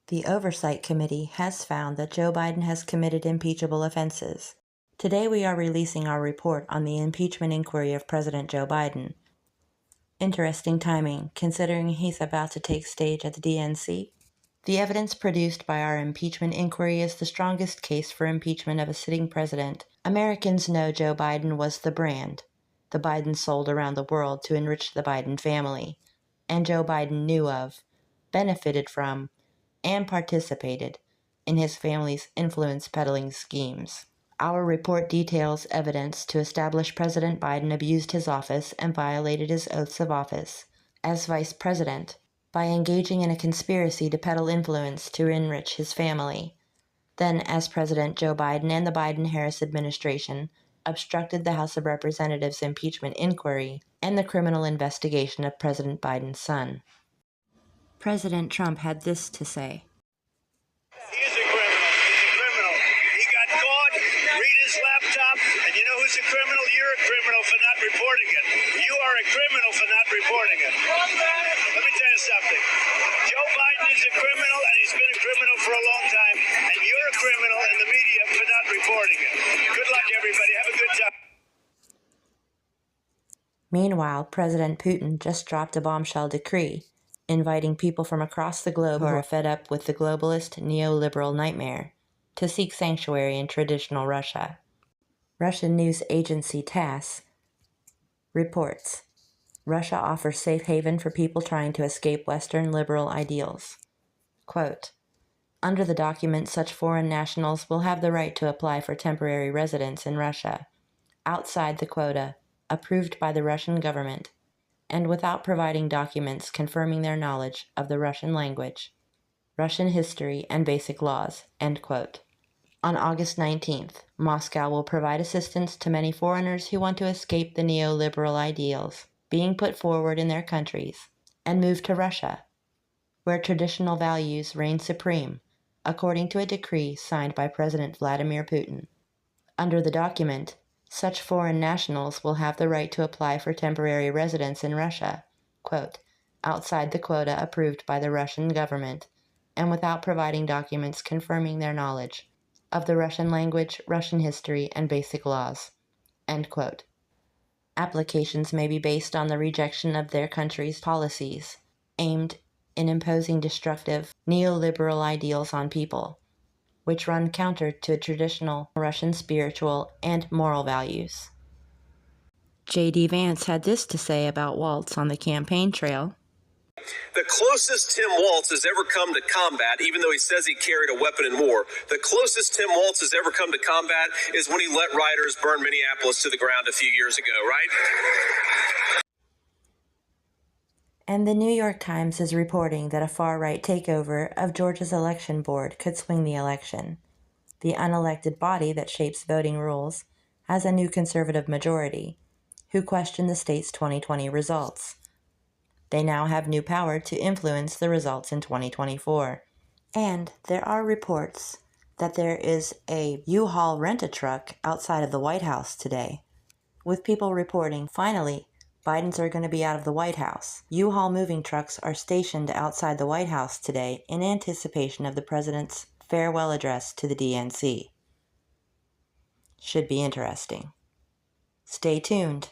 The Oversight Committee has found that Joe Biden has committed impeachable offenses. Today we are releasing our report on the impeachment inquiry of President Joe Biden. Interesting timing, considering he's about to take stage at the DNC. The evidence produced by our impeachment inquiry is the strongest case for impeachment of a sitting president. Americans know Joe Biden was the brand the Bidens sold around the world to enrich the Biden family, and Joe Biden knew of, benefited from, and participated in his family's influence peddling schemes. Our report details evidence to establish President Biden abused his office and violated his oaths of office as vice president by engaging in a conspiracy to peddle influence to enrich his family. Then, as President, Joe Biden and the Biden-Harris administration obstructed the House of Representatives impeachment inquiry and the criminal investigation of President Biden's son. President Trump had this to say. He is a criminal. He's a criminal. He got caught. Read his laptop. And you know who's a criminal? You're a criminal for not reporting it. You are a criminal for not reporting it. Let me tell you something. Joe Biden is a criminal, and he's been a criminal for a long time. And you're a criminal in the media for not reporting it. Good luck, everybody. Have a good time. Meanwhile, President Putin just dropped a bombshell decree inviting people from across the globe who are fed up with the globalist neoliberal nightmare to seek sanctuary in traditional Russia. Russian news agency TASS reports, Russia offers safe haven for people trying to escape Western liberal ideals. Quote, under the document, such foreign nationals will have the right to apply for temporary residence in Russia, outside the quota approved by the Russian government, and without providing documents confirming their knowledge of the Russian language, Russian history, and basic laws, end quote. On August 19th, Moscow will provide assistance to many foreigners who want to escape the neoliberal ideals being put forward in their countries and move to Russia, where traditional values reign supreme, according to a decree signed by President Vladimir Putin. Under the document, such foreign nationals will have the right to apply for temporary residence in Russia, quote, outside the quota approved by the Russian government, and without providing documents confirming their knowledge of the Russian language, Russian history, and basic laws, end quote. Applications may be based on the rejection of their country's policies aimed in imposing destructive neoliberal ideals on people, which run counter to traditional Russian spiritual and moral values. J.D. Vance had this to say about Waltz on the campaign trail. The closest Tim Waltz has ever come to combat, even though he says he carried a weapon in war, the closest Tim Waltz has ever come to combat is when he let rioters burn Minneapolis to the ground a few years ago, right? And the New York Times is reporting that a far-right takeover of Georgia's election board could swing the election. The unelected body that shapes voting rules has a new conservative majority, who question the state's 2020 results. They now have new power to influence the results in 2024. And there are reports that there is a U-Haul rent-a-truck outside of the White House today, with people reporting, finally, Bidens are going to be out of the White House. U-Haul moving trucks are stationed outside the White House today in anticipation of the president's farewell address to the DNC. Should be interesting. Stay tuned.